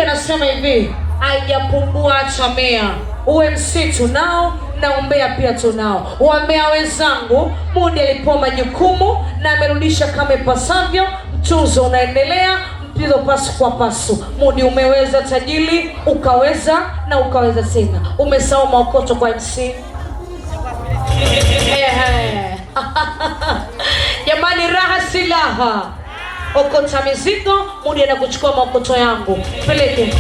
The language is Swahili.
Anasema hivi, haijapungua chamea. UMC tunao na umbea pia tunao. Wambea wenzangu, Mudi alipewa majukumu na amerudisha kama ipasavyo. Mchuzo unaendelea, mpira pasu kwa pasu. Mudi umeweza tajili, ukaweza na ukaweza tena. Umesahau maokoto kwa MC. Jamani, raha silaha. Okota mizigo, Mudi anakuchukua maokoto yangu. Peleke.